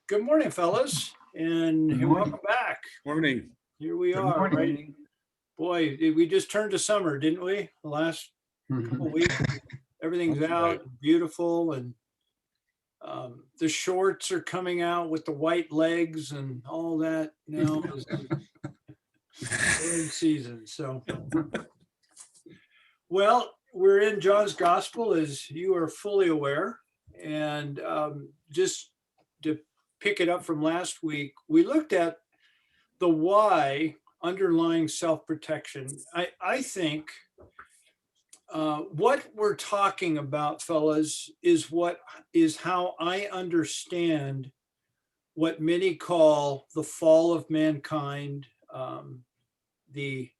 Good morning, fellas, and Good morning. welcome back. Morning. Here we Good are, right? morning. Boy, we just turned to summer, didn't we? The last couple weeks, everything's That's out, right. beautiful, and the shorts are coming out with the white legs and all that. Now we're in season. So, well, we're in John's Gospel, as you are fully aware, and just to pick it up from last week, we looked at the why underlying self-protection. I think what we're talking about, fellas, is how I understand what many call the fall of mankind, the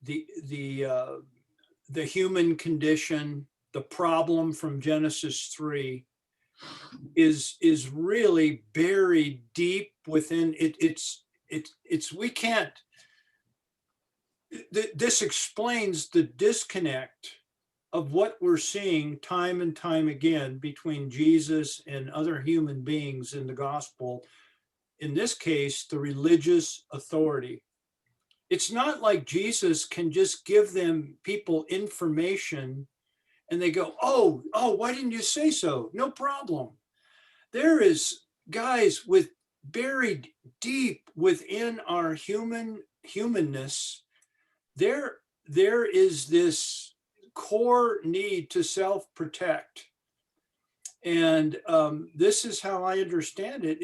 the uh, the human condition, the problem from Genesis 3 is really buried deep within it. It's we can't. This explains the disconnect of what we're seeing time and time again between Jesus and other human beings in the gospel. In this case, the religious authority. It's not like Jesus can just give them people information and they go, oh, why didn't you say so? No problem. There is guys with buried deep within our humanness, there is this core need to self-protect. And this is how I understand it.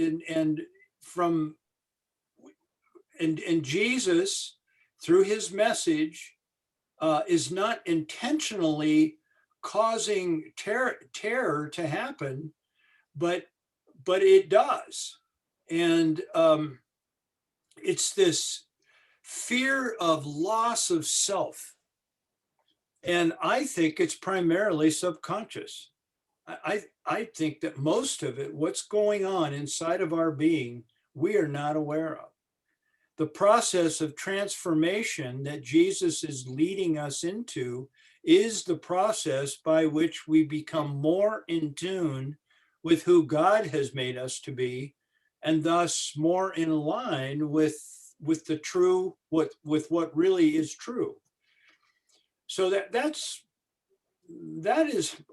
And Jesus, through his message, is not intentionally causing terror to happen, but it does. And it's this fear of loss of self. And I think it's primarily subconscious. I think that most of it, what's going on inside of our being, we are not aware of. The process of transformation that Jesus is leading us into is the process by which we become more in tune with who God has made us to be, and thus more in line with the true, with what really is true. So that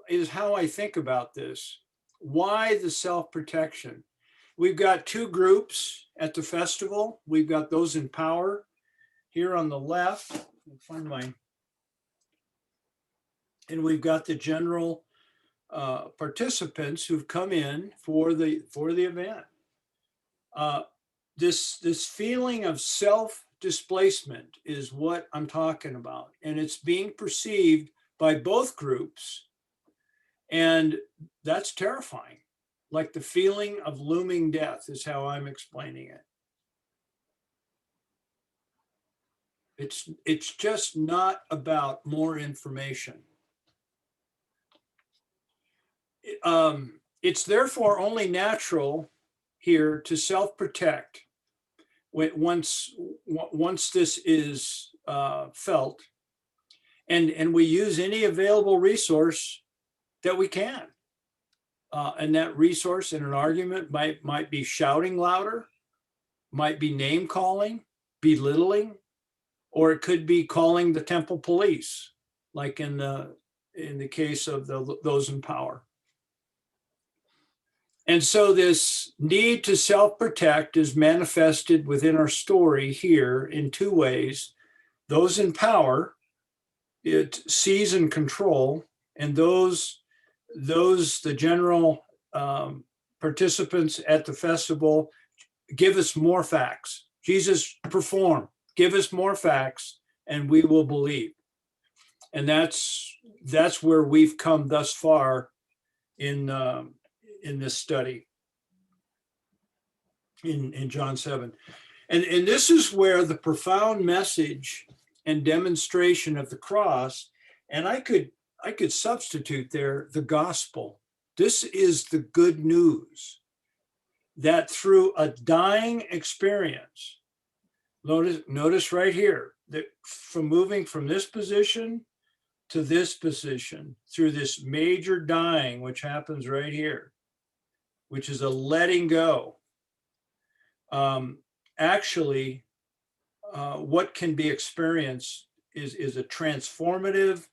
is how I think about this. Why the self-protection? We've got two groups at the festival. We've got those in power here on the left. I'll find mine. And we've got the general participants who've come in for the event. This feeling of self-displacement is what I'm talking about, and it's being perceived by both groups, and that's terrifying. Like the feeling of looming death is how I'm explaining it. It's just not about more information. It's therefore only natural here to self-protect once this is felt, and we use any available resource that we can. And that resource in an argument might be shouting louder, might be name calling, belittling, or it could be calling the temple police, like in the case of those in power. And so this need to self-protect is manifested within our story here in two ways. Those in power, it seize and control, and those the general participants at the festival, give us more facts. Jesus, perform, give us more facts, and we will believe. And that's where we've come thus far in this study in John 7. And this is where the profound message and demonstration of the cross, and I could substitute there the gospel. This is the good news that through a dying experience, notice right here, that from moving from this position to this position through this major dying, which happens right here, which is a letting go. Actually, what can be experienced is a transformative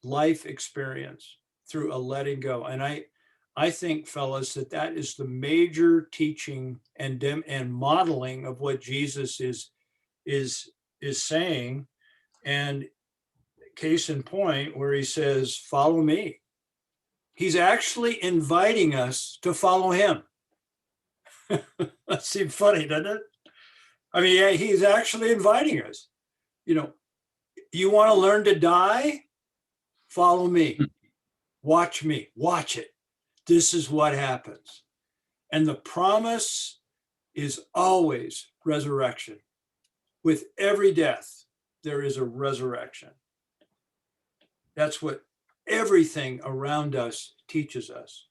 life experience through a letting go. And I think, fellas, that is the major teaching and modeling of what Jesus is saying. And case in point, where he says, "Follow me." He's actually inviting us to follow him. That seems funny, doesn't it? I mean, yeah, he's actually inviting us. You want to learn to die? Follow me. Watch me. Watch it. This is what happens. And the promise is always resurrection. With every death, there is a resurrection. That's what everything around us teaches us.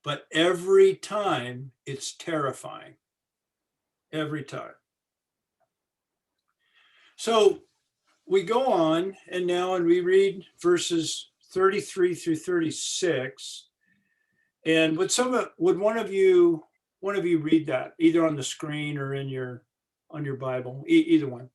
But every time, it's terrifying. Every time. So we go on and we read verses 33 through 36. And would one of you read that, either on the screen or on your Bible, either one?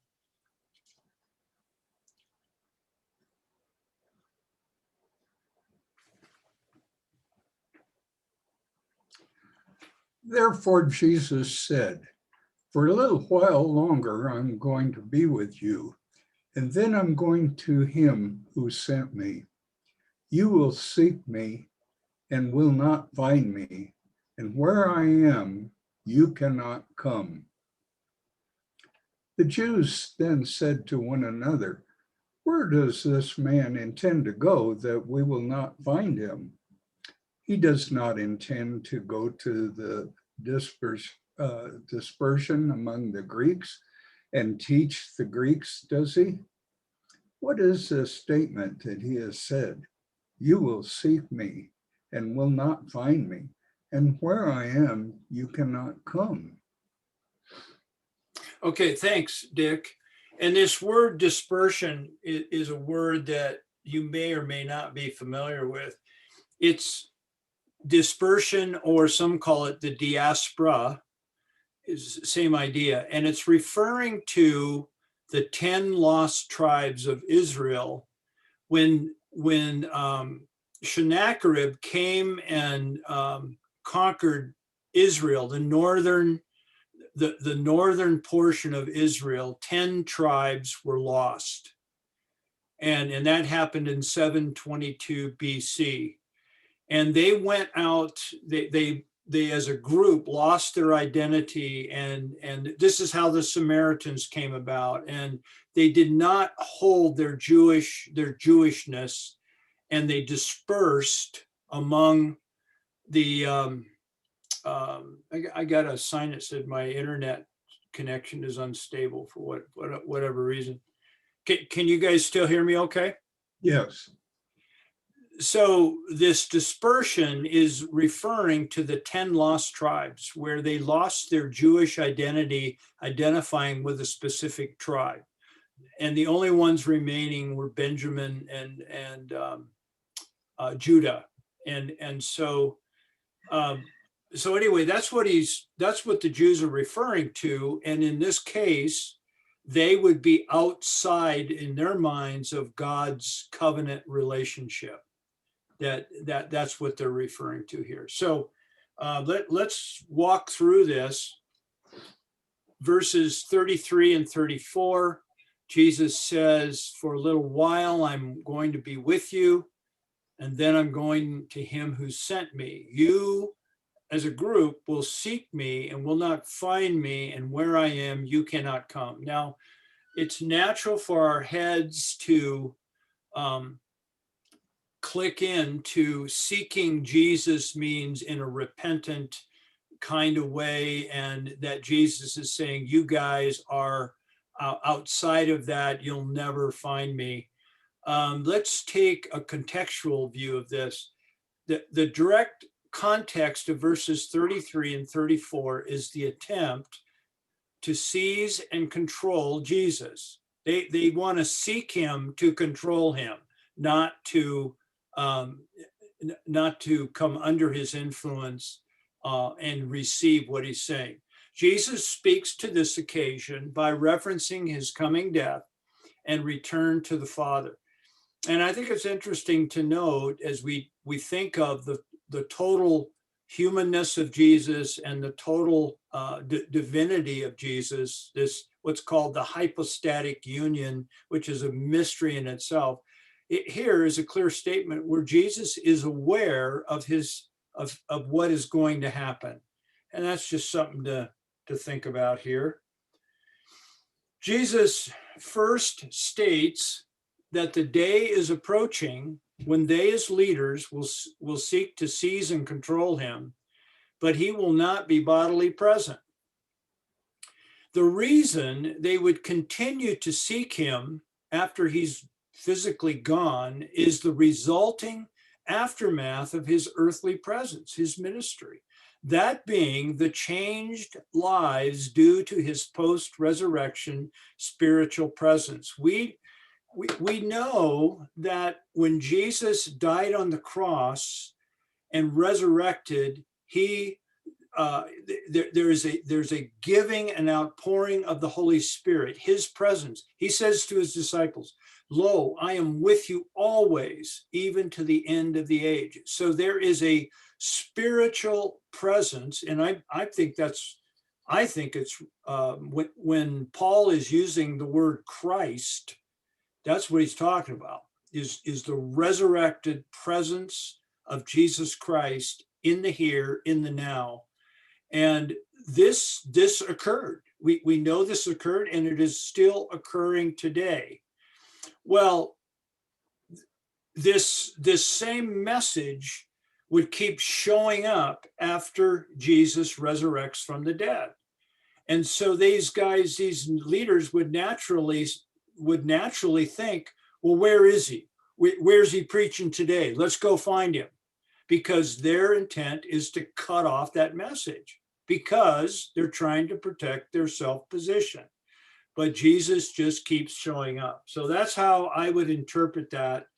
Therefore, Jesus said, "For a little while longer, I'm going to be with you, and then I'm going to him who sent me. You will seek me and will not find me, and where I am, you cannot come." The Jews then said to one another, "Where does this man intend to go that we will not find him? He does not intend to go to the dispersion among the Greeks and teach the Greeks, does he? What is this statement that he has said? You will seek me and will not find me, and where I am, you cannot come." Okay, thanks, Dick. And this word dispersion is a word that you may or may not be familiar with. It's dispersion, or some call it the diaspora, is the same idea. And it's referring to the 10 lost tribes of Israel when Sennacherib came and conquered Israel, the northern portion of Israel. 10 tribes were lost. And that happened in 722 BC. And they went out, they as a group lost their identity, and this is how the Samaritans came about. And they did not hold their Jewishness, and they dispersed among the I got a sign that said my internet connection is unstable for whatever reason. Can you guys still hear me okay? Yes. So this dispersion is referring to the 10 lost tribes, where they lost their Jewish identity, identifying with a specific tribe. And the only ones remaining were Benjamin and Judah. And so anyway, that's what the Jews are referring to. And in this case, they would be outside in their minds of God's covenant relationship. That's what they're referring to here. So let's walk through this. Verses 33 and 34, Jesus says, "For a little while I'm going to be with you, and then I'm going to him who sent me. You, as a group, will seek me and will not find me, and where I am, you cannot come." Now, it's natural for our heads to click into seeking Jesus means in a repentant kind of way, and that Jesus is saying, you guys are outside of that, you'll never find me. Let's take a contextual view of this. The direct context of verses 33 and 34 is the attempt to seize and control Jesus. They want to seek him to control him, not to come under his influence and receive what he's saying. Jesus speaks to this occasion by referencing his coming death and return to the Father. And I think it's interesting to note as we think of the total humanness of Jesus and the total divinity of Jesus, this what's called the hypostatic union, which is a mystery in itself. Here is a clear statement where Jesus is aware of of what is going to happen. And that's just something to think about here. Jesus first states that the day is approaching when they as leaders will seek to seize and control him, but he will not be bodily present. The reason they would continue to seek him after he's physically gone is the resulting aftermath of his earthly presence, his ministry. That being the changed lives due to his post-resurrection spiritual presence. We know that when Jesus died on the cross and resurrected, there's a giving and outpouring of the Holy Spirit, his presence. He says to his disciples, "Lo, I am with you always, even to the end of the age." So there is a spiritual presence, and I think it's when Paul is using the word Christ, that's what he's talking about, is the resurrected presence of Jesus Christ in the here, in the now. And this occurred. We know this occurred, and it is still occurring today. Well, this same message would keep showing up after Jesus resurrects from the dead. And so these guys, these leaders would naturally think, well, where is he? Where's he preaching today? Let's go find him. Because their intent is to cut off that message because they're trying to protect their self-position. But Jesus just keeps showing up. So that's how I would interpret that,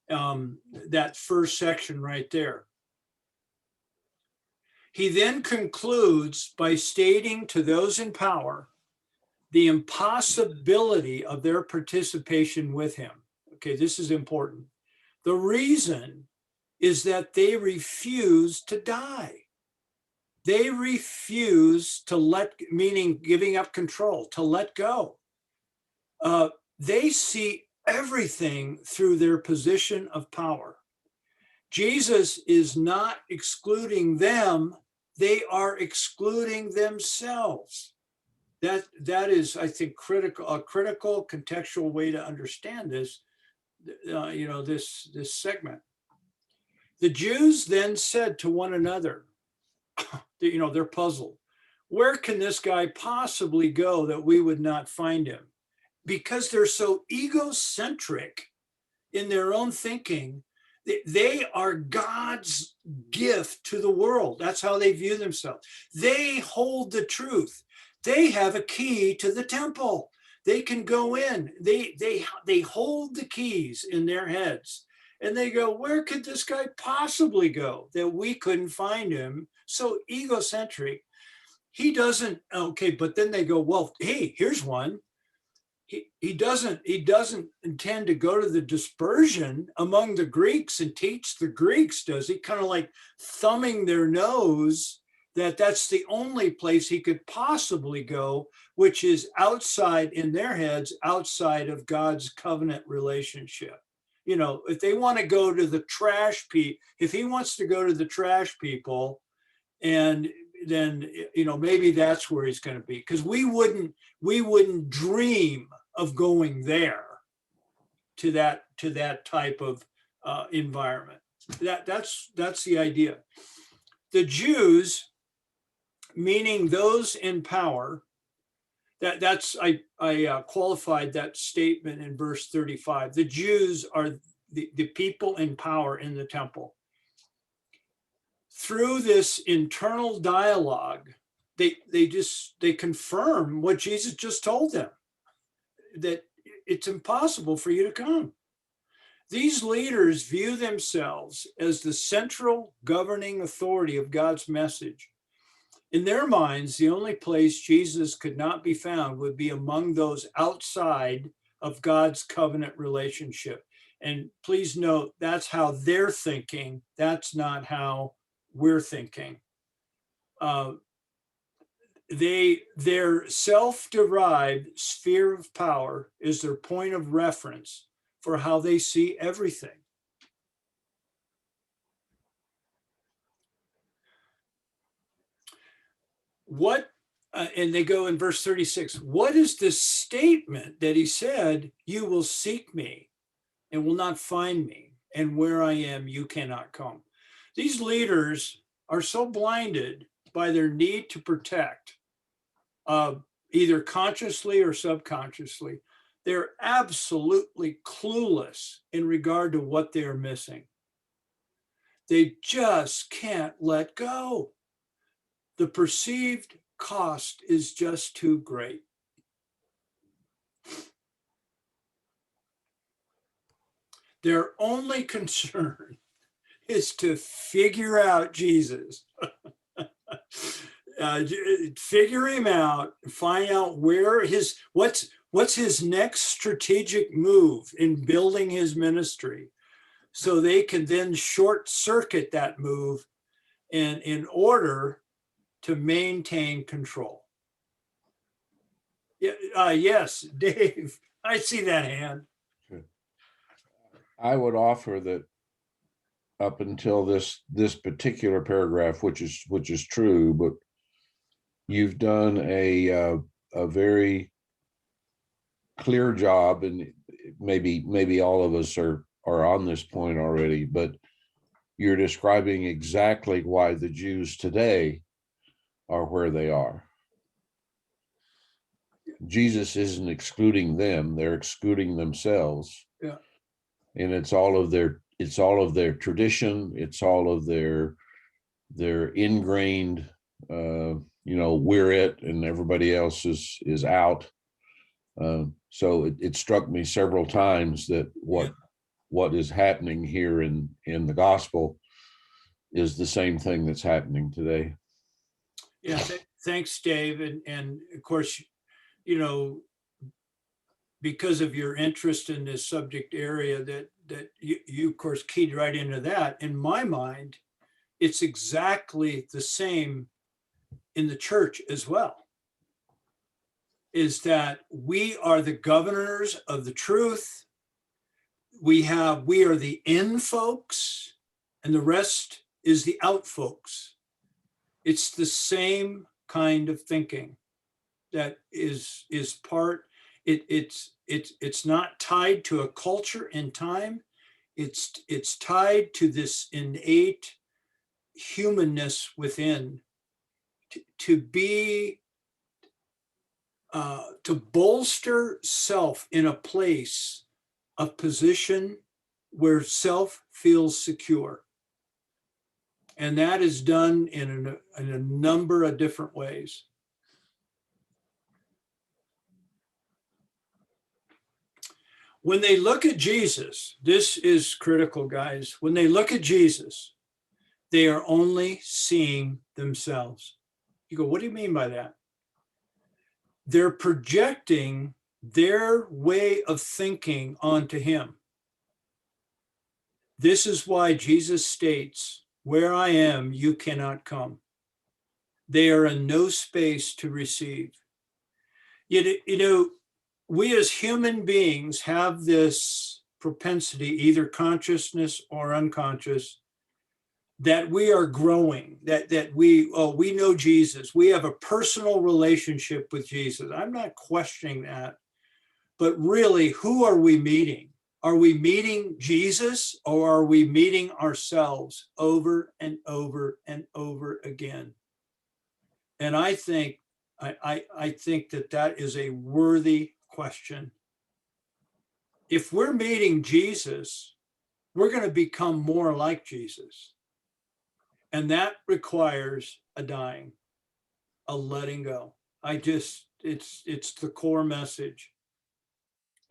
that first section right there. He then concludes by stating to those in power the impossibility of their participation with him. Okay, this is important. The reason is that they refuse to die. They refuse to meaning giving up control, to let go. They see everything through their position of power. Jesus is not excluding them, they are excluding themselves. That is, I think, a critical contextual way to understand this, this segment. The Jews then said to one another, they're puzzled. Where can this guy possibly go that we would not find him? Because they're so egocentric in their own thinking, they are God's gift to the world. That's how they view themselves. They hold the truth. They have a key to the temple. They can go in. They hold the keys in their heads. And they go, where could this guy possibly go that we couldn't find him? So egocentric. He doesn't, okay, but then they go, well, hey, here's one. He doesn't intend to go to the dispersion among the Greeks and teach the Greeks, does he? Kind of like thumbing their nose that that's the only place he could possibly go, which is outside, in their heads, outside of God's covenant relationship. If they want to go to the trash people, if he wants to go to the trash people, and then, maybe that's where he's going to be, because we wouldn't dream of going there to that type of environment. That's the idea. The Jews, meaning those in power, I qualified that statement in verse 35. The Jews are the people in power in the temple. Through this internal dialogue, they confirm what Jesus just told them, that it's impossible for you to come. These leaders view themselves as the central governing authority of God's message. In their minds, the only place Jesus could not be found would be among those outside of God's covenant relationship. And please note, that's how they're thinking. That's not how we're thinking. Their self-derived sphere of power is their point of reference for how they see everything. And they go in verse 36, what is this statement that he said, you will seek me and will not find me, and where I am, you cannot come? These leaders are so blinded by their need to protect, either consciously or subconsciously. They're absolutely clueless in regard to what they're missing. They just can't let go. The perceived cost is just too great. Their only concern is to figure out Jesus. Figure him out, find out where what's his next strategic move in building his ministry, so they can then short circuit that move and in order to maintain control. Yes, Dave, I see that hand. I would offer that up until this particular paragraph, which is true, but you've done a very clear job, and maybe all of us are on this point already, but you're describing exactly why the Jews today are where they are. Jesus isn't excluding them, they're excluding themselves. Yeah. And it's all of their tradition, it's all of their ingrained we're it and everybody else is out. So it struck me several times that what is happening here in the gospel is the same thing that's happening today. Yeah, thanks, Dave. And of course, because of your interest in this subject area, that you of course keyed right into that. In my mind, it's exactly the same in the church as well, is that we are the governors of the truth. We are the in folks, and the rest is the out folks. It's the same kind of thinking that is part. It's not tied to a culture and time. It's tied to this innate humanness within, to bolster self in a place of position where self feels secure. And that is done in a number of different ways. When they look at Jesus, this is critical, guys. When they look at Jesus, they are only seeing themselves. You go, what do you mean by that? They're projecting their way of thinking onto him. This is why Jesus states, where I am, you cannot come. They are in no space to receive. Yet, we as human beings have this propensity, either consciousness or unconscious, that we are growing, that we know Jesus. We have a personal relationship with Jesus. I'm not questioning that. But really, who are we meeting? Are we meeting Jesus, or are we meeting ourselves over and over and over again? And I think that is a worthy question. If we're meeting Jesus, we're going to become more like Jesus. And that requires a dying, a letting go. It's the core message.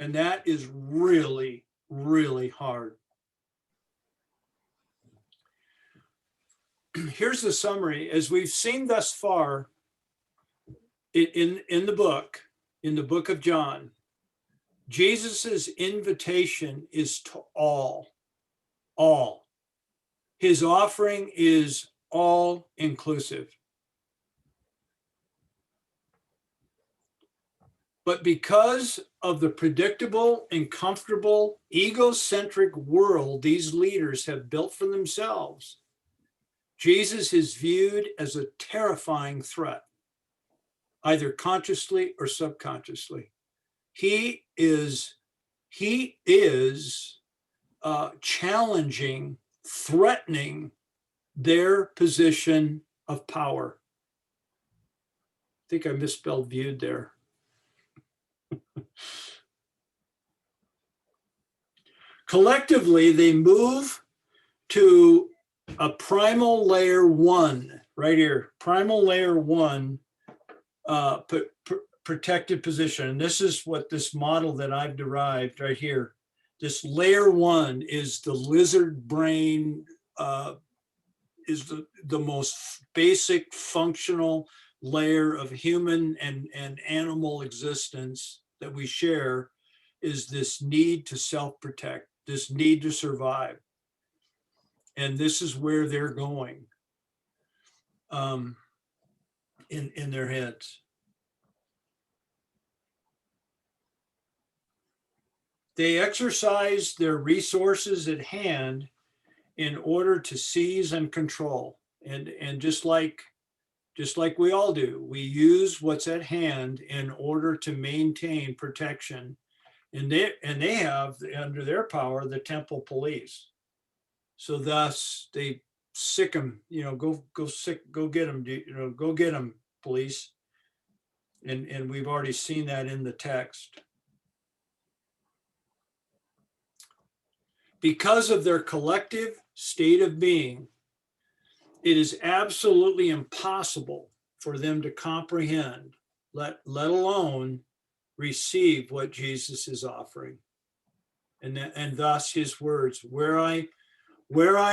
And that is really, really hard. here's the summary. As we've seen thus far in the book of John, Jesus's invitation is to all. His offering is all inclusive. But because of the predictable and comfortable egocentric world these leaders have built for themselves, Jesus is viewed as a terrifying threat, either consciously or subconsciously. He is challenging, threatening their position of power. I think I misspelled viewed there. Collectively, they move to a primal layer 1, right here, primal layer 1 protected position. And this is what this model that I've derived right here. This layer 1 is the lizard brain, is the most basic functional layer of human and animal existence that we share, is this need to self-protect, this need to survive. And this is where they're going in their heads. They exercise their resources at hand in order to seize and control. And just like we all do, we use what's at hand in order to maintain protection. And they have under their power the temple police. So thus they sick them, go get them, go get them, police. And we've already seen that in the text. Because of their collective state of being, it is absolutely impossible for them to comprehend, let alone receive what Jesus is offering. And thus his words, where I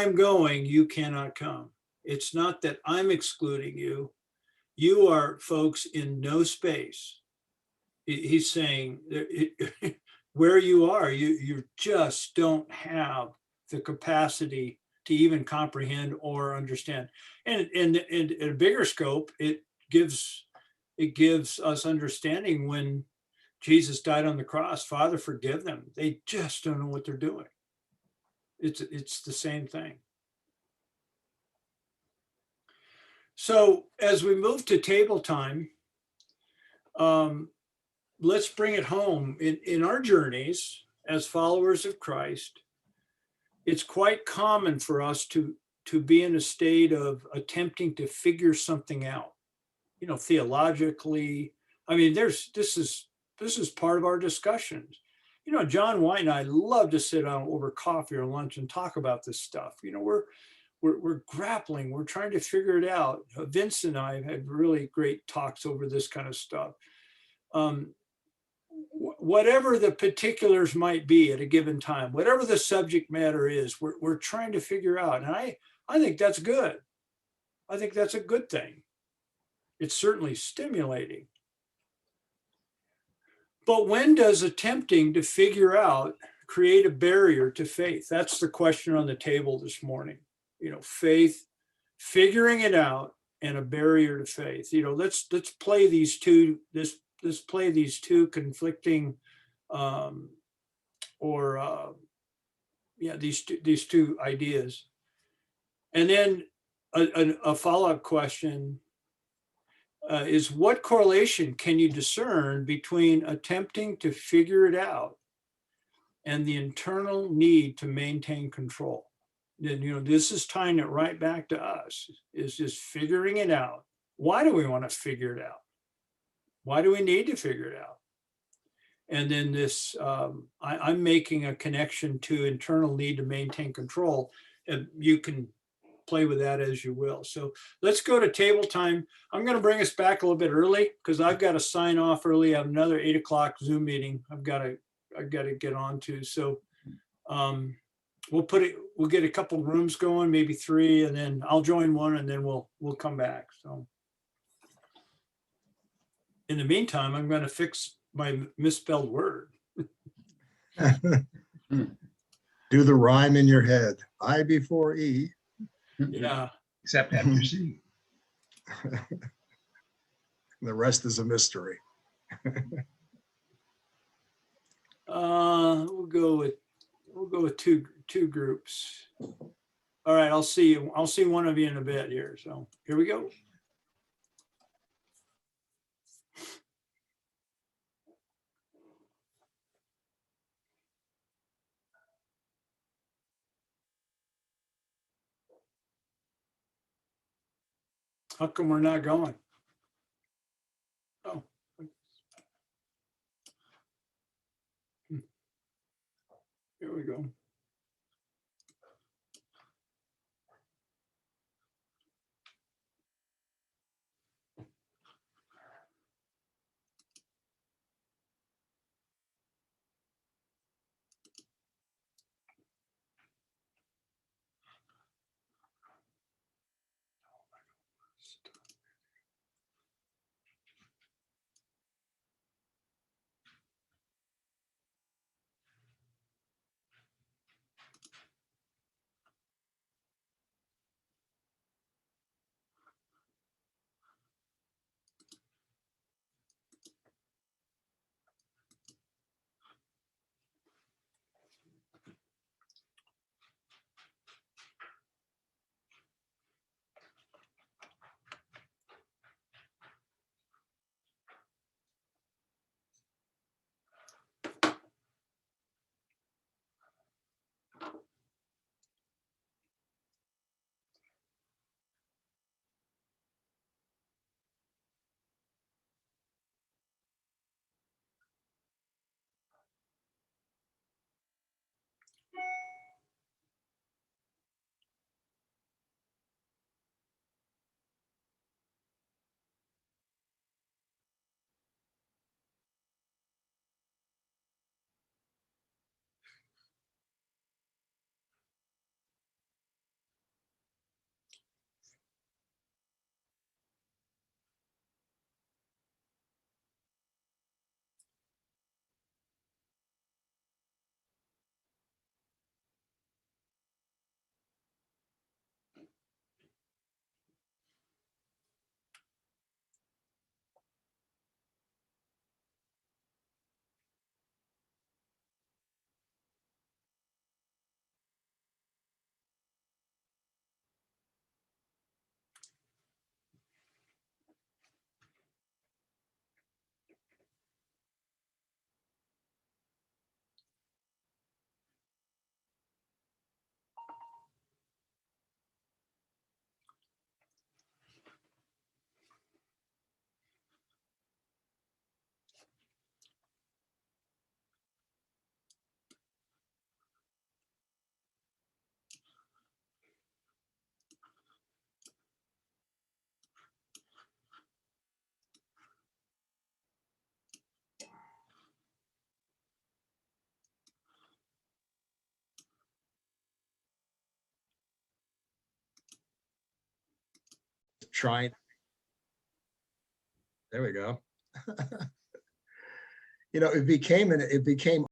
am going, you cannot come. It's not that I'm excluding you. You are, folks, in no space. He's saying where you are, you just don't have the capacity to even comprehend or understand. And in a bigger scope, it gives us understanding when Jesus died on the cross. Father, forgive them. They just don't know what they're doing. It's the same thing. So as we move to table time, let's bring it home. In our journeys as followers of Christ, it's quite common for us to be in a state of attempting to figure something out, theologically. I mean, this is part of our discussions. John White and I love to sit down over coffee or lunch and talk about this stuff. We're grappling, we're trying to figure it out. Vince and I have had really great talks over this kind of stuff. Whatever the particulars might be at a given time, whatever the subject matter is, we're trying to figure out. And I think that's good. I think that's a good thing. It's certainly stimulating. But when does attempting to figure out create a barrier to faith? That's the question on the table this morning. Faith, figuring it out, and a barrier to faith. Let's play these two. Let's play these two conflicting, these two ideas. And then a follow-up question is, what correlation can you discern between attempting to figure it out and the internal need to maintain control? Then, this is tying it right back to us, is just figuring it out. Why do we want to figure it out? Why do we need to figure it out? And then this, I'm making a connection to internal need to maintain control, and you can play with that as you will. So let's go to table time. I'm going to bring us back a little bit early because I've got to sign off early. I have another 8 o'clock Zoom meeting I've got to get on to. So we'll get a couple rooms going, maybe 3, and then I'll join one, and then we'll come back. So in the meantime, I'm going to fix my misspelled word. Do the rhyme in your head. I before E. Yeah. Except after C. The rest is a mystery. We'll go with two groups. All right, I'll see one of you in a bit here. So here we go. How come we're not going? Oh. Here we go. Trying. There we go. It became